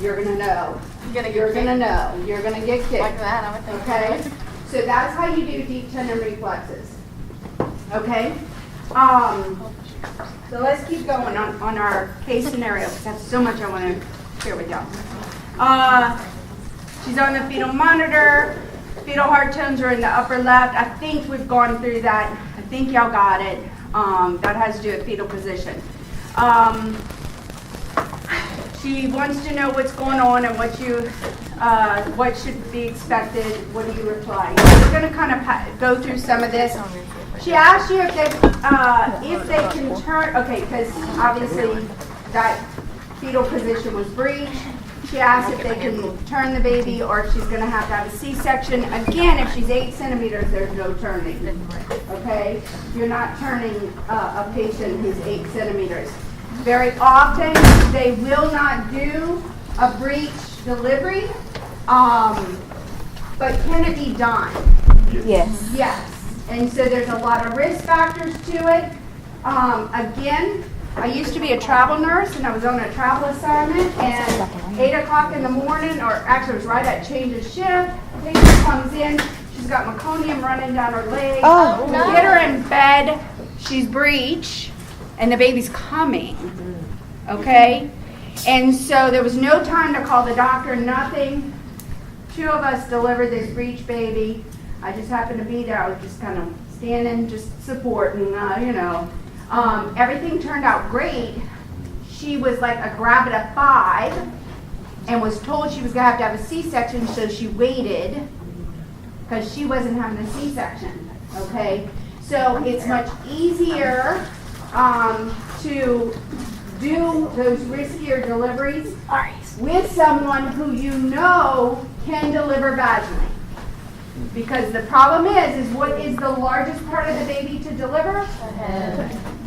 you're going to know. You're You're going to know. You're going to get kicked. like that, I would think. Okay? So that's how you do deep tendon reflexes. Okay? So let's keep going on our case scenario because I have so much I want to share with y'all. She's on the fetal monitor. Fetal heart tones are in the upper left. I think we've gone through that. I think y'all got it. That has to do with fetal position. She wants to know what's going on and what should be expected. What do you reply? We're going to kind of go through some of this. She asked you if they can turn. Okay, because obviously that fetal position was breached. She asked if they can turn the baby or if she's going to have a C-section. Again, if she's 8 centimeters, there's no turning. Okay? You're not turning a patient who's 8 centimeters. Very often, they will not do a breech delivery, but can it be done? Yes. Yes. And so there's a lot of risk factors to it. Again, I used to be a travel nurse, and I was on a travel assignment, and 8 o'clock in the morning, or actually it was right at change of shift, patient comes in, she's got meconium running down her leg. Oh, We get her in bed, she's breech, and the baby's coming, okay? And so there was no time to call the doctor, nothing. 2 of us delivered this breech baby. I just happened to be there. I was just kind of standing, just supporting, everything turned out great. She was like a gravida 5 and was told she was going to have a C-section, so she waited because she wasn't having a C-section, okay? So it's much easier to do those riskier deliveries with someone who you know can deliver vaginally. Because the problem is what is the largest part of the baby to deliver?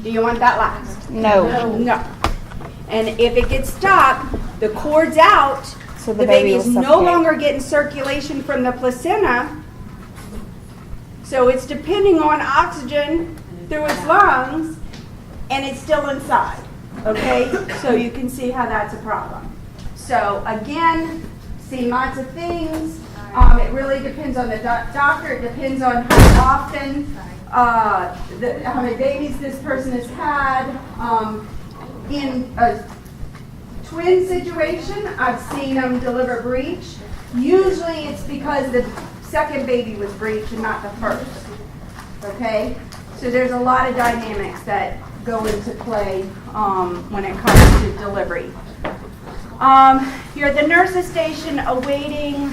Do you want that last? No. No. And if it gets stuck, the cord's out, So the baby is no longer getting circulation from the placenta, so it's depending on oxygen through its lungs, and it's still inside, okay? So you can see how that's a problem. So again, seen lots of things. It really depends on the doctor. It depends on how often, how many babies this person has had. In a twin situation, I've seen them deliver breech. Usually it's because the second baby was breech and not the first. Okay? So there's a lot of dynamics that go into play when it comes to delivery. You're at the nurse's station awaiting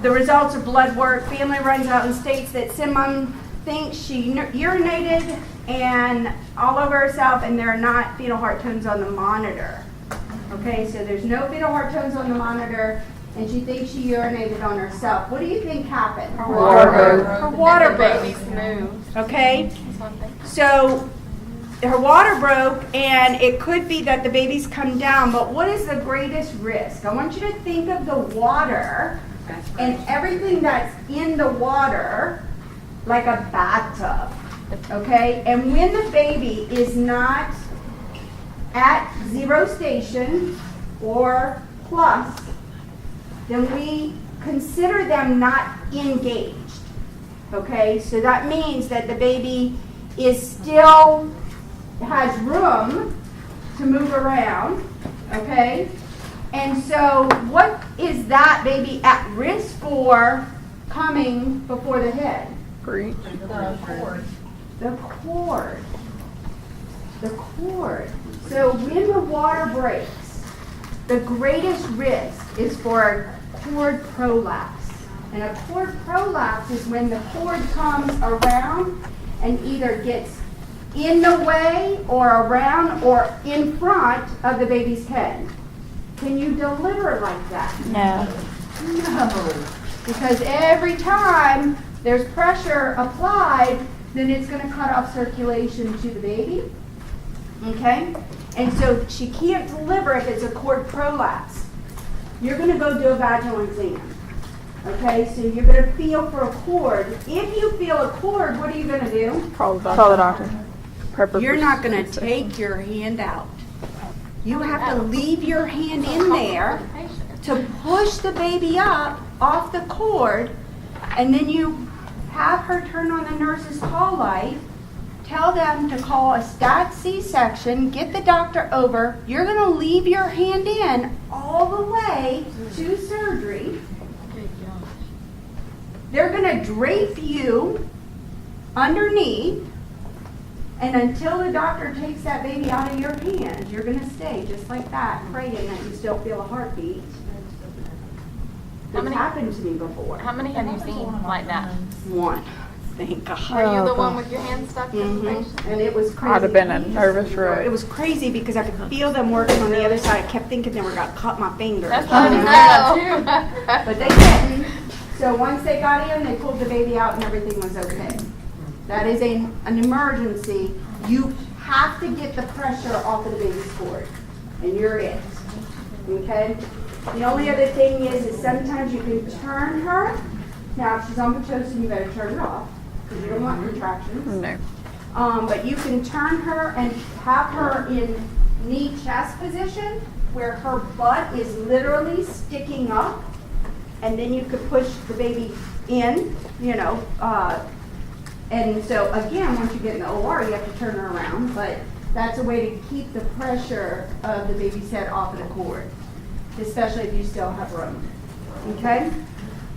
the results of blood work. Family runs out and states that Simon thinks she urinated and all over herself, and there are not fetal heart tones on the monitor. Okay, so there's no fetal heart tones on the monitor, and she thinks she urinated on herself. What do you think happened? Her water broke. Her water The broke. baby's moved. Okay, That's one thing. so her water broke, and it could be that the baby's come down, but what is the greatest risk? I want you to think of the water and everything that's in the water like a bathtub, okay? And when the baby is not at 0 station or plus, then we consider them not engaged, okay? So that means that the baby is still has room to move around, okay? And so what is that baby at risk for coming before the head? Breech. The cord. The cord. So when the water breaks, the greatest risk is for a cord prolapse. And a cord prolapse is when the cord comes around and either gets in the way or around or in front of the baby's head. Can you deliver like that? No. No. Because every time there's pressure applied, then it's going to cut off circulation to the baby. Okay? And so she can't deliver if it's a cord prolapse. You're going to go do a vaginal exam. Okay? So you're going to feel for a cord. If you feel a cord, what are you going to do? Call the doctor. You're not going to take your hand out. you have to leave your hand in there to push the baby up off the cord, and then you have her turn on the nurse's call light, tell them to call a stat C-section, get the doctor over. You're going to leave your hand in all the way to surgery. They're going to drape you underneath, and until the doctor takes that baby out of your hands, you're going to stay just like that, praying that you still feel a heartbeat. It's happened to me before. How many have you seen like that? One. Thank God. Are you the one with your hand stuck in the patient? And it was crazy. I'd have been a nervous wreck. It was crazy because I could feel them working on the other side. I kept thinking they were going to cut my finger. That's what I know. But they didn't. So once they got in, they pulled the baby out and everything was okay. That is an emergency. You have to get the pressure off of the baby's cord. And you're it. Okay? The only other thing is sometimes you can turn her. Now, if she's on Pitocin, you better turn her off because you don't want contractions. No. But you can turn her and have her in knee chest position where her butt is literally sticking up, and then you could push the baby in, and so again, once you get in the OR, you have to turn her around, but that's a way to keep the pressure of the baby's head off of the cord, especially if you still have room. Okay?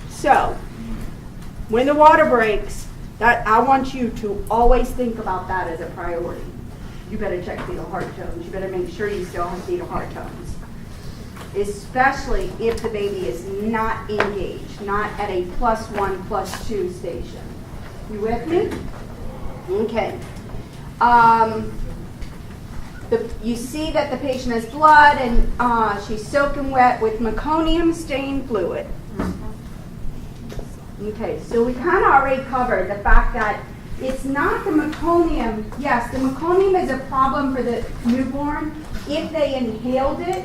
So, when the water breaks, that I want you to always think about that as a priority. You better check fetal heart tones. You better make sure you still have fetal heart tones. Especially if the baby is not engaged, not at a +1, +2 station. You with me? Okay. You see that the patient has blood and she's soaking wet with meconium stained fluid. Okay, so we kind of already covered the fact that it's not the meconium. Yes, the meconium is a problem for the newborn if they inhaled it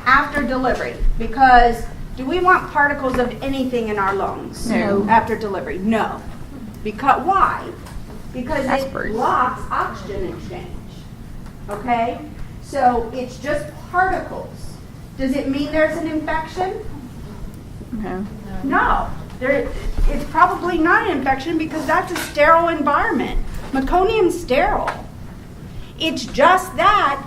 after delivery. Because do we want particles of anything in our lungs after delivery? No. Because why? Because it blocks oxygen exchange. Okay? So it's just particles. Does it mean there's an infection? No. No. It's probably not an infection because that's a sterile environment. Meconium's sterile. It's just that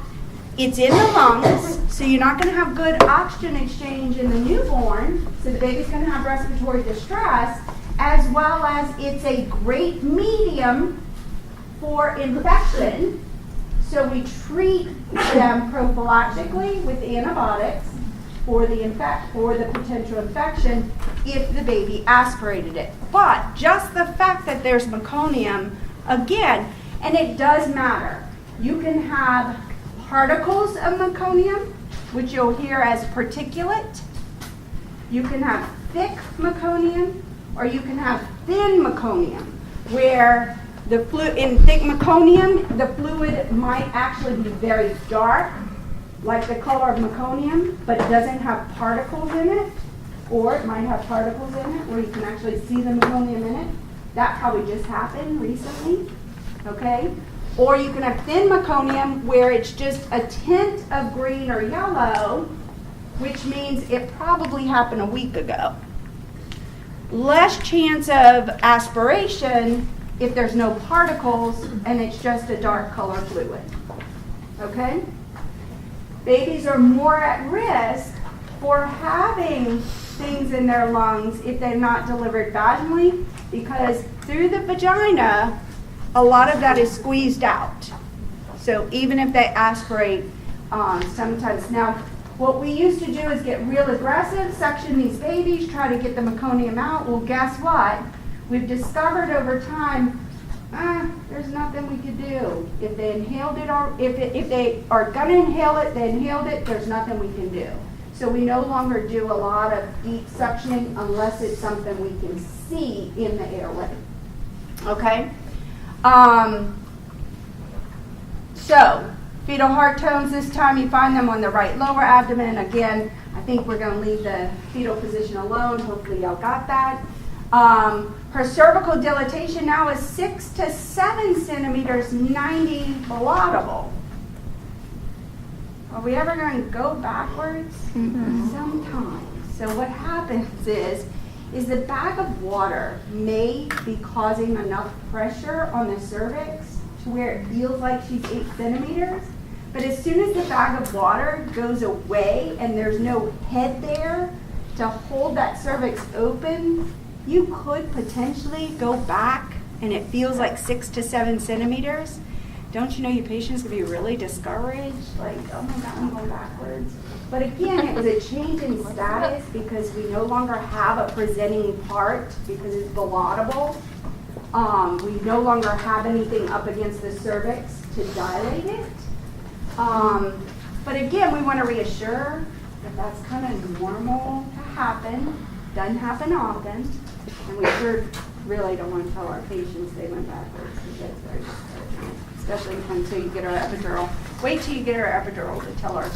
it's in the lungs, so you're not going to have good oxygen exchange in the newborn, so the baby's going to have respiratory distress, as well as it's a great medium for infection. So we treat them prophylactically with antibiotics for the potential infection if the baby aspirated it. But just the fact that there's meconium, again, and it does matter. You can have particles of meconium, which you'll hear as particulate. You can have thick meconium, or you can have thin meconium, where in thick meconium, the fluid might actually be very dark, like the color of meconium, but it doesn't have particles in it, or it might have particles in it where you can actually see the meconium in it. That probably just happened recently, okay? Or you can have thin meconium where it's just a tint of green or yellow, which means it probably happened a week ago. Less chance of aspiration if there's no particles and it's just a dark color fluid, okay? Babies are more at risk for having things in their lungs if they're not delivered vaginally, because through the vagina, a lot of that is squeezed out. So even if they aspirate, sometimes. Now, what we used to do is get real aggressive, suction these babies, try to get the meconium out. Well, guess what? We've discovered over time, there's nothing we could do. If they inhaled it, or if they are going to inhale it, they inhaled it, there's nothing we can do. So we no longer do a lot of deep suctioning unless it's something we can see in the airway. Okay? So, fetal heart tones, this time you find them on the right lower abdomen. Again, I think we're going to leave the fetal position alone. Hopefully y'all got that. Her cervical dilatation now is 6 to 7 centimeters, 90 blottable. Are we ever going to go backwards? Sometimes. So what happens is the bag of water may be causing enough pressure on the cervix to where it feels like she's 8 centimeters. But as soon as the bag of water goes away and there's no head there to hold that cervix open, you could potentially go back and it feels like 6 to 7 centimeters. Don't you know your patient's gonna be really discouraged? Like, oh my God, I'm going backwards. But again, it was a change in status because we no longer have a presenting part because it's ballotable. We no longer have anything up against the cervix to dilate it. But again, we want to reassure that that's kind of normal to happen. Doesn't happen often. And we sure really don't want to tell our patients they went backwards because that's very discouraging, especially until you get her epidural. Wait till you get her epidural to tell her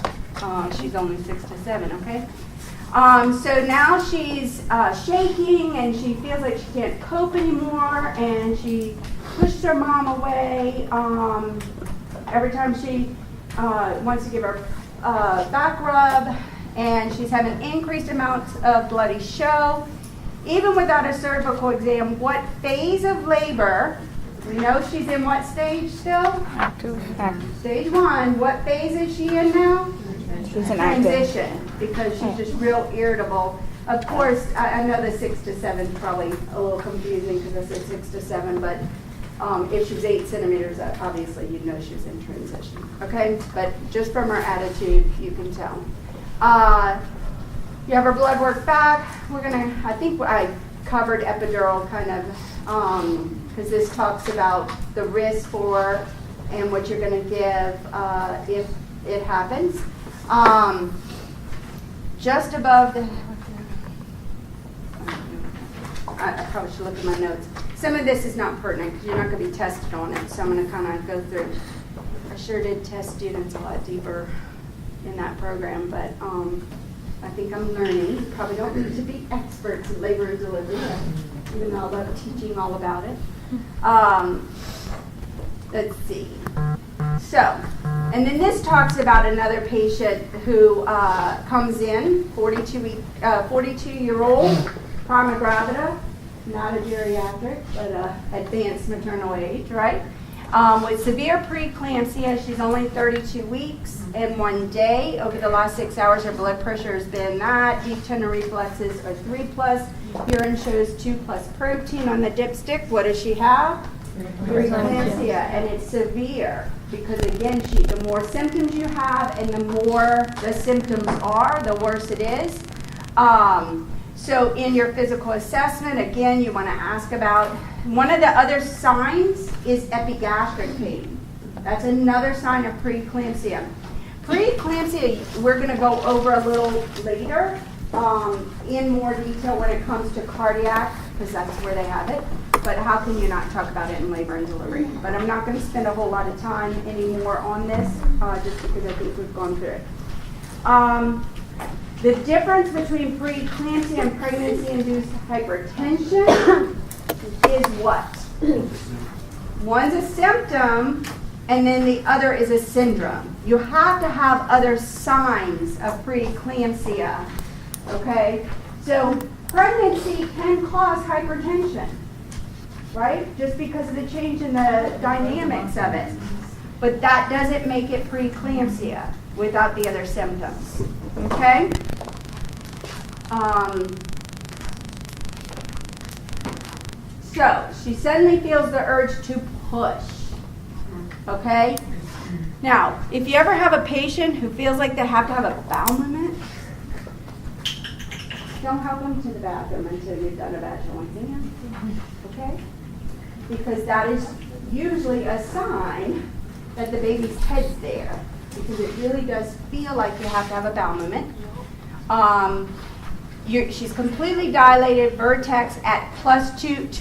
she's only 6 to 7, okay? So now she's shaking and she feels like she can't cope anymore and she pushed her mom away. Every time she wants to give her back rub, and she's having increased amounts of bloody show. Even without a cervical exam, what phase of labor, we know she's in what stage still? Active. Stage 1. What phase is she in now? She's an active. Transition, because she's just real irritable. Of course, I know the 6 to 7 is probably a little confusing because I said 6 to 7, but if she's 8 centimeters, obviously you'd know she's in transition, okay? But just from her attitude, you can tell. You have her blood work back. I think I covered epidural kind of, because this talks about the risk for and what you're going to give if it happens. Just above the, I probably should look at my notes. Some of this is not pertinent because you're not going to be tested on it, so I'm going to kind of go through. I sure did test students a lot deeper in that program, but I think I'm learning. You probably don't need to be experts in labor and delivery, even though I love teaching all about it. Let's see. So, and then this talks about another patient who comes in, 42-year-old, prima gravida, not a geriatric, but advanced maternal age, right? With severe preeclampsia, she's only 32 weeks and 1 day. Over the last 6 hours, her blood pressure has been that. Deep tender reflexes are 3+. Urine shows 2+ protein on the dipstick. What does she have? Preeclampsia, and it's severe because again, the more symptoms you have and the more the symptoms are, the worse it is. So in your physical assessment, again, you want to ask about, one of the other signs is epigastric pain. That's another sign of preeclampsia. Preeclampsia, we're going to go over a little later in more detail when it comes to cardiac, because that's where they have it. But how can you not talk about it in labor and delivery? But I'm not going to spend a whole lot of time anymore on this, just because I think we've gone through it. The difference between preeclampsia and pregnancy-induced hypertension is what? One's a symptom, and then the other is a syndrome. You have to have other signs of preeclampsia, okay? So pregnancy can cause hypertension, right? Just because of the change in the dynamics of it. But that doesn't make it preeclampsia without the other symptoms, okay? So she suddenly feels the urge to push, okay? Now, if you ever have a patient who feels like they have to have a bowel movement, don't help them to the bathroom until you've done a vaginal exam, okay? Because that is usually a sign that the baby's head's there, because it really does feel like you have to have a bowel movement. She's completely dilated, vertex at +2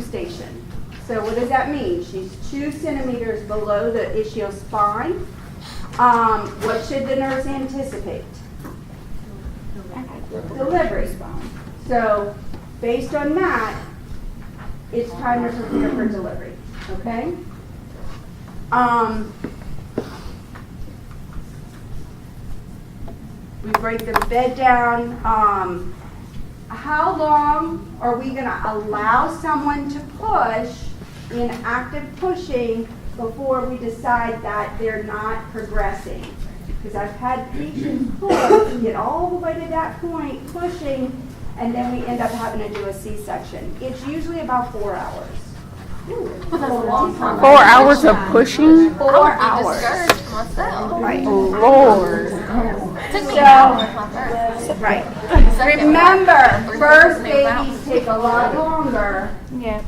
station. So what does that mean? She's 2 centimeters below the ischial spine. What should the nurse anticipate? Delivery. So based on that, it's time to prepare for delivery, okay? We break the bed down. How long are we going to allow someone to push in active pushing before we decide that they're not progressing? Because I've had patients push, get all the way to that point, pushing, and then we end up having to do a C-section. It's usually about 4 hours. That's a long time. 4 hours of pushing? 4 I hours. would be discouraged myself. Right. Lord. It took me an hour with my first. Right. Second Remember, one, first three minutes about. babies take a lot longer Yeah.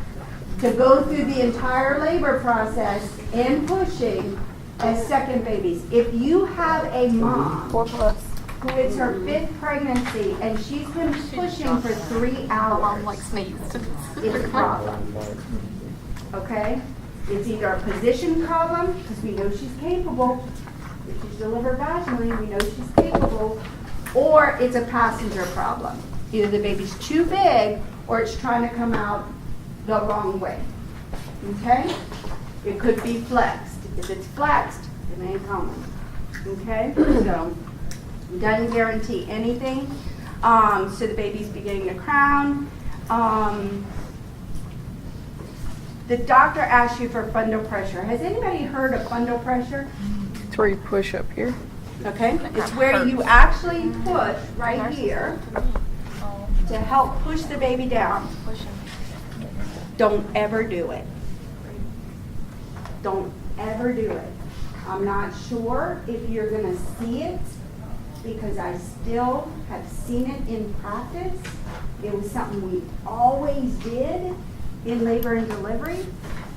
to go through the entire labor process and pushing as second babies. If you have a mom 4+. who is her 5th pregnancy and she's been pushing for 3 My mom hours, like sneezed. it's a problem. Okay? It's either a position problem, because we know she's capable. If she's delivered vaginally, we know she's capable. Or it's a passenger problem. Either the baby's too big or it's trying to come out the wrong way. Okay? It could be flexed. If it's flexed, it ain't coming. Okay? So, it doesn't guarantee anything. So the baby's beginning to crown. The doctor asked you for fundal pressure. Has anybody heard of fundal pressure? It's where you push up here. Okay? It's where you actually push right here to help push the baby down. Don't ever do it. Don't ever do it. I'm not sure if you're going to see it because I still have seen it in practice. It was something we always did in labor and delivery,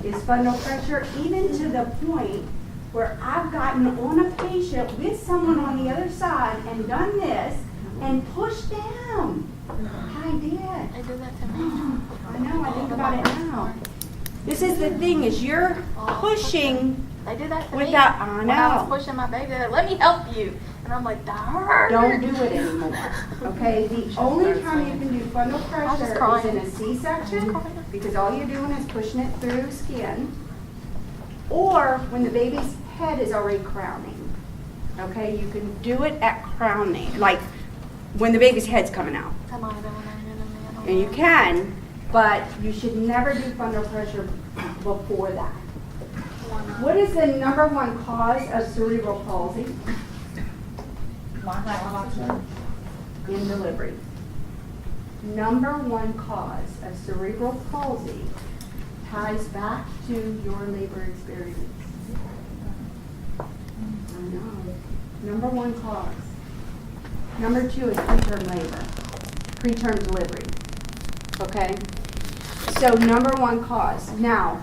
is fundal pressure, even to the point where I've gotten on a patient with someone on the other side and done this and pushed down. I did. They do that to me. I know, I think about it now. This is the thing, is you're pushing They do that to without, me. I When I was know. pushing my baby, they're like, let me help you. And I'm like, that hurt. Don't do it anymore, okay? The only time you can do fundal was pressure is crying. in a C-section, because all you're doing is pushing it through skin, or when the baby's head is already crowning, okay? You can do it at crowning, like when the baby's head's coming out. And you can, but you should never do fundal pressure before that. What is the number one cause of cerebral palsy? In delivery. Number one cause of cerebral palsy ties back to your labor experience. I know. Number one cause. Number two is preterm labor, preterm delivery. Okay? So number one cause. Now,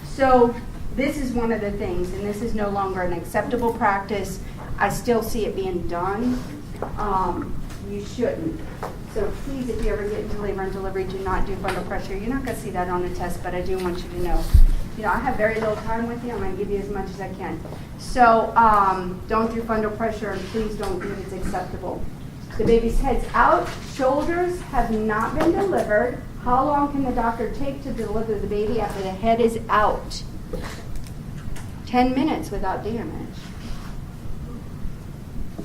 so this is one of the things, and this is no longer an acceptable practice. I still see it being done. You shouldn't. So please, if you ever get into labor and delivery, do not do fundal pressure. You're not going to see that on the test, but I do want you to know. You know, I have very little time with you. I'm going to give you as much as I can. So don't do fundal pressure, and please don't think it's acceptable. The baby's head's out. Shoulders have not been delivered. How long can the doctor take to deliver the baby after the head is out? 10 minutes without damage.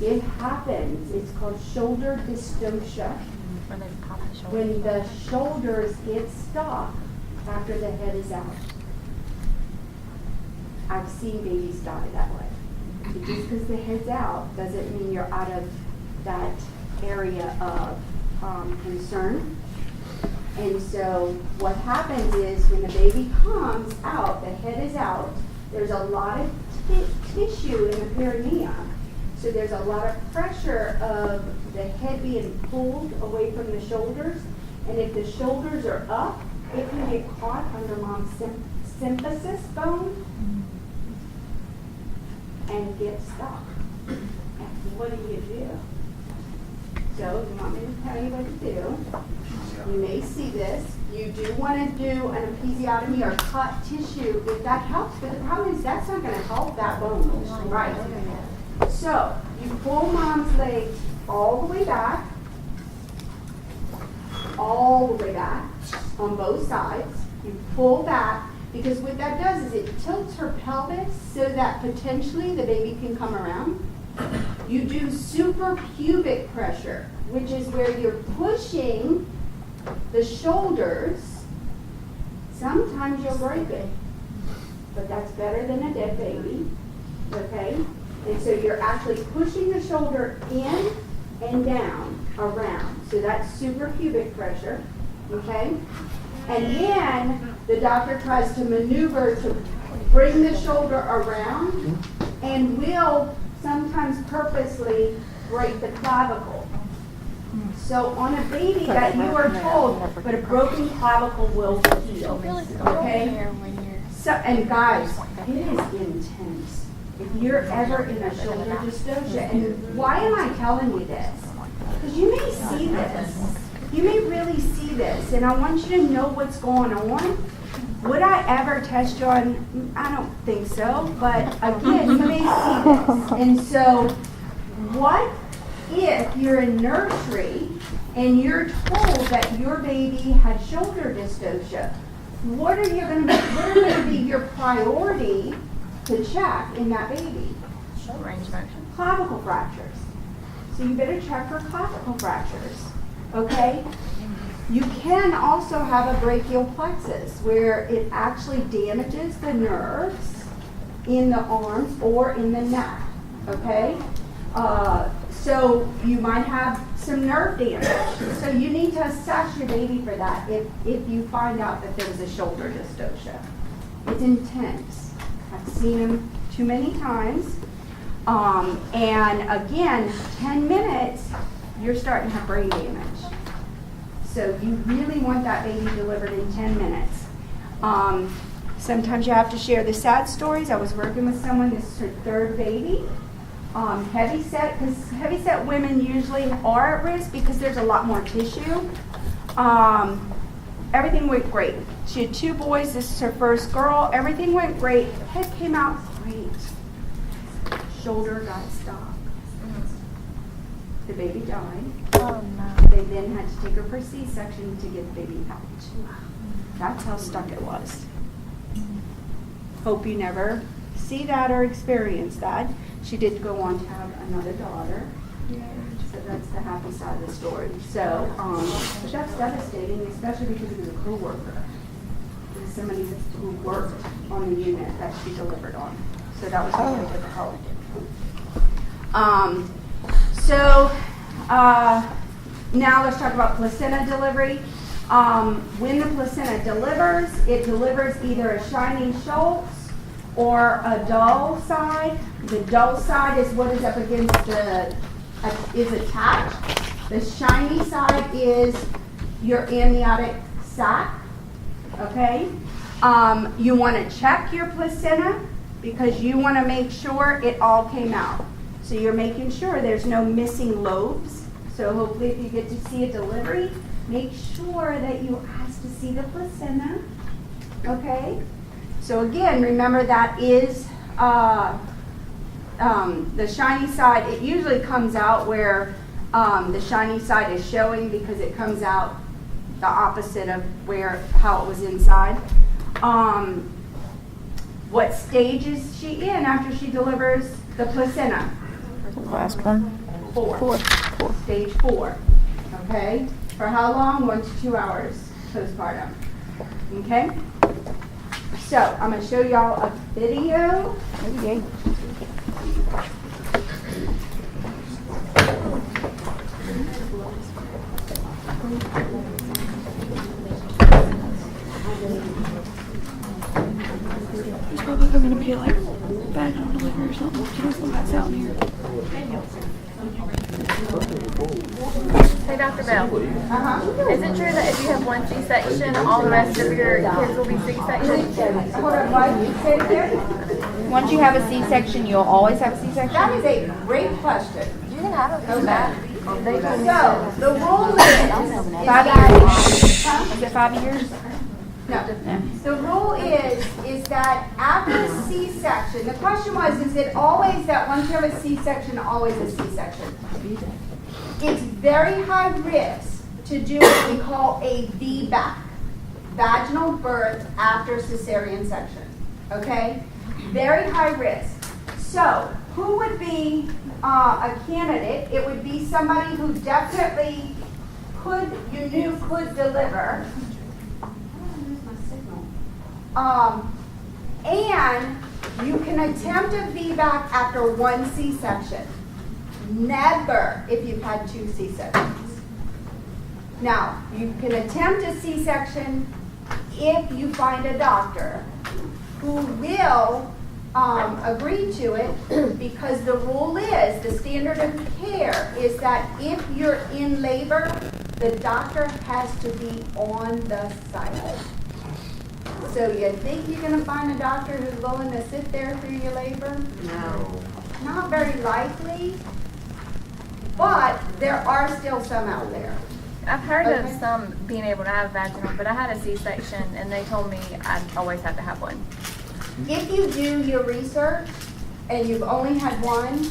It happens. It's called shoulder dystocia. When the shoulders get stuck after the head is out. I've seen babies die that way. So just because the head's out doesn't mean you're out of that area of concern. And so what happens is when the baby comes out, the head is out, there's a lot of tissue in the perineum. So there's a lot of pressure of the head being pulled away from the shoulders. And if the shoulders are up, it can get caught under mom's symphysis bone and get stuck. And what do? So you want me to tell you what to do? You may see this. You do want to do an episiotomy or cut tissue if that helps, but the problem is that's not going to help that bone, right? So you pull mom's legs all the way back on both sides. You pull back because what that does is it tilts her pelvis so that potentially the baby can come around. You do suprapubic pressure, which is where you're pushing the shoulders. Sometimes you'll break it, but that's better than a dead baby, okay? And so you're actually pushing the shoulder in and down around. So that's suprapubic pressure, okay? And then the doctor tries to maneuver to bring the shoulder around and will sometimes purposely break the clavicle. So on a baby that you are told, but a broken clavicle will heal, okay? So, and guys, it is intense. If you're ever in a shoulder dystocia, and why am I telling you this? Because you may see this. You may really see this, and I want you to know what's going on. Would I ever test you on? I don't think so, but again, you may see this. And so, what if you're in nursery and you're told that your baby had shoulder dystocia? What are going to be your priority to check in that baby? Range of motion. Clavicle fractures. So you better check for clavicle fractures. Okay? You can also have a brachial plexus where it actually damages the nerves in the arms or in the neck. Okay? So you might have some nerve damage. So you need to assess your baby for that if you find out that there was a shoulder dystocia. It's intense. I've seen them too many times. And again, 10 minutes, you're starting to have brain damage. So you really want that baby delivered in 10 minutes. Sometimes you have to share the sad stories. I was working with someone, this is her third baby. Heavyset, because heavyset women usually are at risk because there's a lot more tissue. Everything went great. She had 2 boys, this is her first girl. Everything went great. Head came out great. Shoulder got stuck. The baby died. Oh no. They then had to take her for C-section to get the baby out. That's how stuck it was. Hope you never see that or experience that. She did go on to have another daughter. So that's the happy side of the story. So, but that's devastating, especially because it was a co-worker. It was somebody who worked on the unit that she delivered on. So that was really difficult. Now let's talk about placenta delivery. When the placenta delivers, it delivers either a shiny Schultz or a dull side. The dull side is what is up against is attached. The shiny side is your amniotic sac. Okay? You want to check your placenta because you want to make sure it all came out. So you're making sure there's no missing lobes. So hopefully if you get to see a delivery, make sure that you ask to see the placenta. Okay? So again, remember that is the shiny side. It usually comes out where the shiny side is showing because it comes out the opposite of how it was inside. What stage is she in after she delivers the placenta? The last one. 4. Stage 4. Okay? For how long? 1 to 2 hours postpartum. Okay? So, I'm going to show y'all a video. Okay. He's probably going to be like vaginal delivery or something. He doesn't want that out here. Hey, Dr. Bell. Is it true that if you have one C-section, all the rest of your kids will be C-sections? Hold on, why did you say it again? Once you have a C-section, you'll always have a C-section? That is a great question. You can have it. So, the rule is 5 that, years. Is it 5 years? no. The rule is that after C-section, the question was, is it always that once you have a C-section, always a C-section? It's very high risk to do what we call a VBAC, vaginal birth after cesarean section, okay? Very high risk. So, who would be a candidate? It would be somebody who definitely you knew could deliver. And you can attempt a VBAC after one C-section. Never if you've had 2 C-sections. Now, you can attempt a C-section if you find a doctor who will agree to it, because the rule is, the standard of care is that if you're in labor, the doctor has to be on the site. So you think you're going to find a doctor who's willing to sit there through your labor? No. Not very likely, but there are still some out there. I've heard Okay. of some being able to have vaginal, but I had a C-section and they told me I'd always have to have one. If you do your research and you've only had one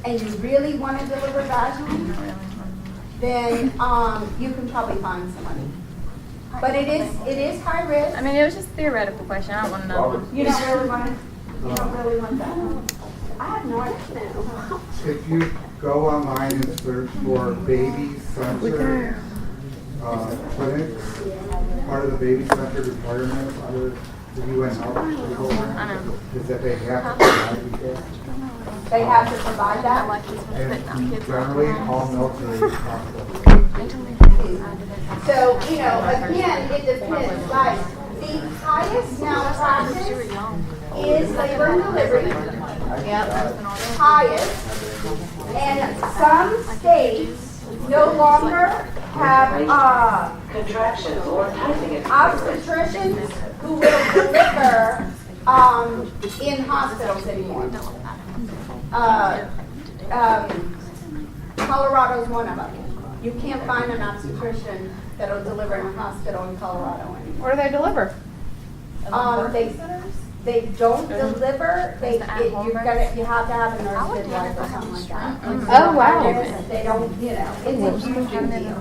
and you really want to deliver vaginally, Not really. then you can probably find somebody. But it is high risk. I mean, it was just a theoretical question. I don't want to know. You don't really want that. I have no idea. If you go online and search for baby center clinics, part of the baby center requirements under the UN Health Program is that they have to provide people. They have to provide that. And generally, all military hospitals. So, again, it depends. Like, the highest malpractice is labor and delivery. Highest. And some states no longer have obstetricians who will deliver in hospitals anymore. Colorado's one of them. You can't find an obstetrician that'll deliver in a hospital in Colorado anymore. Where do they deliver? They don't deliver. You have to have a nurse midwife or something like that. Oh, wow. They don't, it's a huge deal.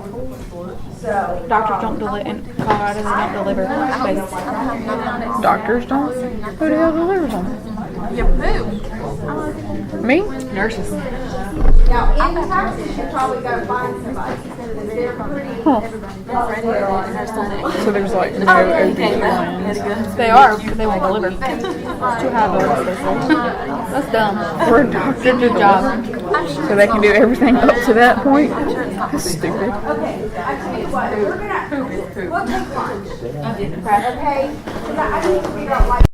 So Doctors don't deliver in Colorado. They don't deliver. Babies. Doctors don't. Who the hell delivers them? You poop. Me? Nurses. Now in Texas, you probably got to find somebody. They're pretty. So there's like no everything. They are, but they won't deliver. Too high volume, they say. That's dumb. For a doctor, good job. So they can do everything up to that point. That's stupid. Okay, I tell you what, we'll take lunch. Okay? 'Cause I need to figure out why.